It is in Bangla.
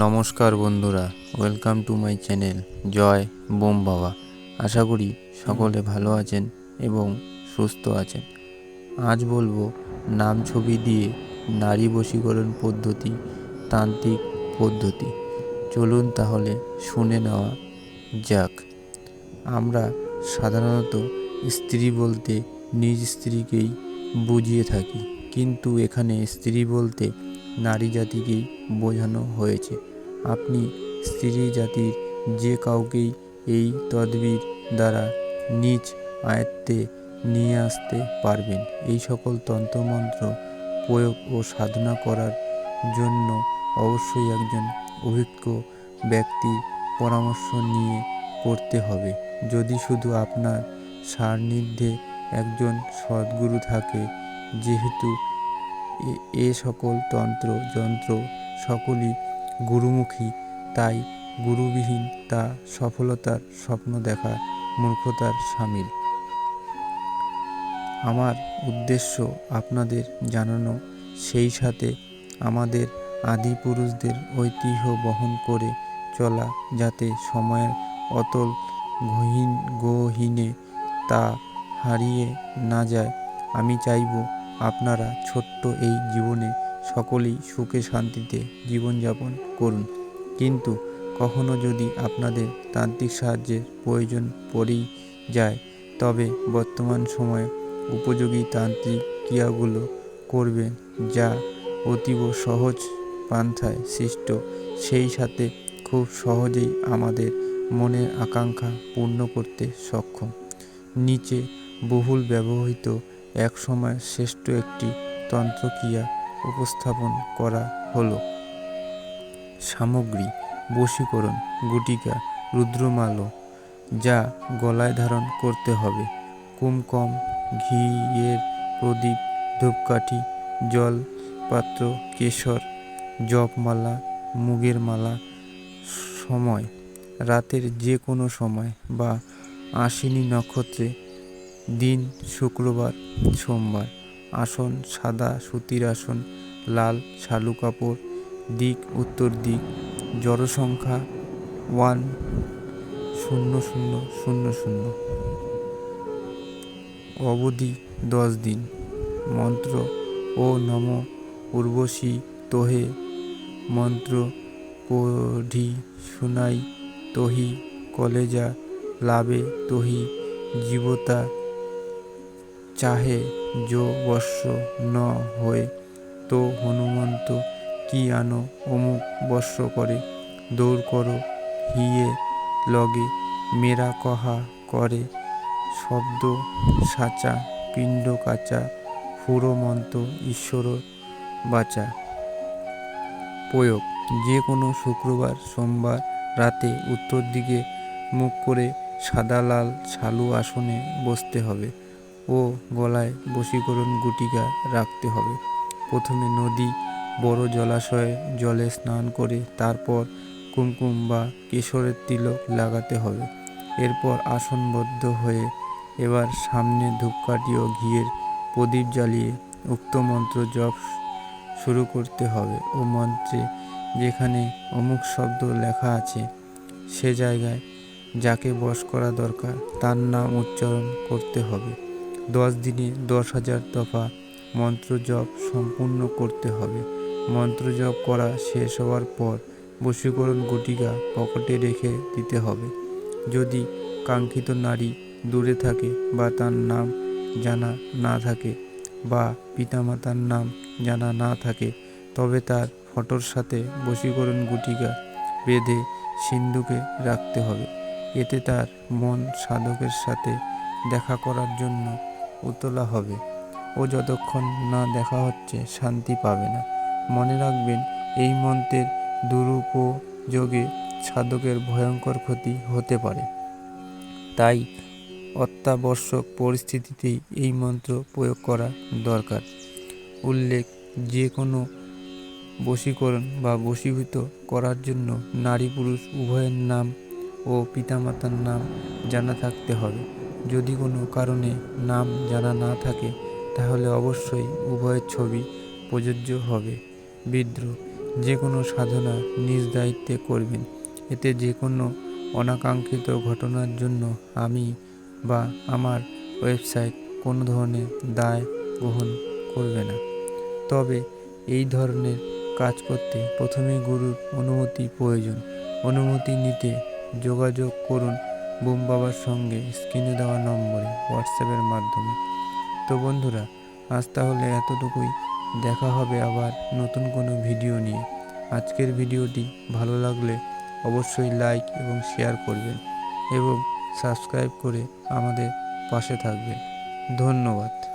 নমস্কার বন্ধুরা, welcome to my channel Joy Bom Baba. আশা করি সকলে ভালো আছেন এবং সুস্থ আছেন। আজ বলবো নাম ছবি দিয়ে নারী বশীকরণ পদ্ধতি, তান্ত্রিক পদ্ধতি। চলুন তাহলে শুনে নেওয়া যাক। আমরা সাধারণত স্ত্রী বলতে নিজ স্ত্রীকেই বুঝিয়ে থাকি, কিন্তু এখানে স্ত্রী বলতে নারী জাতিকেই বোঝানো হয়েছে। আপনি স্ত্রী জাতির যে কাউকেই এই তদবির দ্বারা নিজ আয়ত্তে নিয়ে আসতে পারবেন। এই সকল তন্ত্রমন্ত্র প্রয়োগ ও সাধনা করার জন্য অবশ্যই একজন অভিজ্ঞ ব্যক্তির পরামর্শ নিয়ে করতে হবে। যদি শুধু আপনার সান্নিধ্যে একজন সদ্গুরু থাকে, যেহেতু এ সকল তন্ত্র যন্ত্র সকলই গুরুমুখী, তাই গুরুবিহীন তা সফলতার স্বপ্ন দেখা মূর্খতার শামিল। আমার উদ্দেশ্য আপনাদের জানানো, সেই সাথে আমাদের আদি পুরুষদের ঐতিহ্য বহন করে চলা, যাতে সময়ের অতল গহীনে তা হারিয়ে না যায়। আমি চাইব আপনারা ছোট্ট এই জীবনে সকলেই সুখে শান্তিতে জীবনযাপন করুন, কিন্তু কখনো যদি আপনাদের তান্ত্রিক সাহায্যের প্রয়োজন পড়েই যায়, তবে বর্তমান সময়ে উপযোগী তান্ত্রিক ক্রিয়াগুলো করবেন, যা অতীব সহজ পন্থায় সৃষ্ট, সেই সাথে খুব সহজেই আমাদের মনের আকাঙ্ক্ষা পূর্ণ করতে সক্ষম। নিচে বহুল ব্যবহৃত একসময় শ্রেষ্ঠ একটি তন্ত্রক্রিয়া উপস্থাপন করা হলো। সামগ্রী: বশীকরণ গুটিকা, রুদ্রমাল্য যা গলায় ধারণ করতে হবে, কুমকুম, ঘিয়ের প্রদীপ, ধূপকাঠি, জলপাত্র, কেশর, জপমালা, মুগের মালা। সময়: রাতের যে কোনো সময় বা আশ্বিনী নক্ষত্রে। দিন: শুক্রবার, সোমবার। আসন: সাদা সুতির আসন, লাল শালু কাপড়। দিক: উত্তর দিক। জড়সংখ্যা 10000। অবধি 10 দিন। মন্ত্র: ও নম উর্বশী তোহে মন্ত্র পঢ়ি শুনাই তোহি কলেজা লাভে তোহি জীবতা চাহে যো বর্ষ ন হয়ে তো হনুমন্ত কি আনো অমুক বর্ষ করে দৌড় করো হিয়ে লগে মেরা কহা করে শব্দ সাচা পিণ্ড কাচা ফুরমন্ত ঈশ্বর বাচা। প্রয়োগ: যে কোনো শুক্রবার, সোমবার রাতে উত্তর দিকে মুখ করে সাদা লাল শালু আসনে বসতে হবে ও গলায় বশীকরণ গুটিকা রাখতে হবে। প্রথমে নদী, বড় জলাশয়ে জলে স্নান করে তারপর কুমকুম বা কেশরের তিলক লাগাতে হবে। এরপর আসনবদ্ধ হয়ে এবার সামনে ধূপকাঠি ও ঘিয়ের প্রদীপ জ্বালিয়ে উক্ত মন্ত্র জপ শুরু করতে হবে ও মন্ত্রে যেখানে অমুক শব্দ লেখা আছে, সে জায়গায় যাকে বশ করা দরকার তার নাম উচ্চারণ করতে হবে। 10 দিনে 10,000 দফা মন্ত্র জপ সম্পূর্ণ করতে হবে। মন্ত্র জপ করা শেষ হওয়ার পর বশীকরণ গুটিকা পকেটে রেখে দিতে হবে। যদি কাঙ্ক্ষিত নারী দূরে থাকে বা তার নাম জানা না থাকে বা পিতামাতার নাম জানা না থাকে, তবে তার ফটোর সাথে বশীকরণ গুটিকা বেঁধে সিন্ধুকে রাখতে হবে। এতে তার মন সাধকের সাথে দেখা করার জন্য উতলা হবে ও যতক্ষণ না দেখা হচ্ছে শান্তি পাবে না। মনে রাখবেন, এই মন্ত্রের দুরুপযোগে সাধকের ভয়ঙ্কর ক্ষতি হতে পারে, তাই অত্যাবশ্যক পরিস্থিতিতেই এই মন্ত্র প্রয়োগ করা দরকার। উল্লেখ: যে কোনো বশীকরণ বা বশীভূত করার জন্য নারী পুরুষ উভয়ের নাম ও পিতামাতার নাম জানা থাকতে হবে। যদি কোনো কারণে নাম জানা না থাকে, তাহলে অবশ্যই উভয়ের ছবি প্রযোজ্য হবে। বিদ্রোহ: যে কোনো সাধনা নিজ দায়িত্বে করবেন। এতে যে কোনো অনাকাঙ্ক্ষিত ঘটনার জন্য আমি বা আমার ওয়েবসাইট কোনো ধরনের দায় গ্রহণ করবে না। তবে এই ধরনের কাজ করতে প্রথমে গুরুর অনুমতি প্রয়োজন। অনুমতি নিতে যোগাযোগ করুন বুম বাবার সঙ্গে স্ক্রিনে দেওয়া নম্বরে হোয়াটসঅ্যাপের মাধ্যমে। তো বন্ধুরা, আজ তাহলে এতটুকুই। দেখা হবে আবার নতুন কোনো ভিডিও নিয়ে। আজকের ভিডিওটি ভালো লাগলে অবশ্যই লাইক এবং শেয়ার করবেন এবং সাবস্ক্রাইব করে আমাদের পাশে থাকবেন। ধন্যবাদ।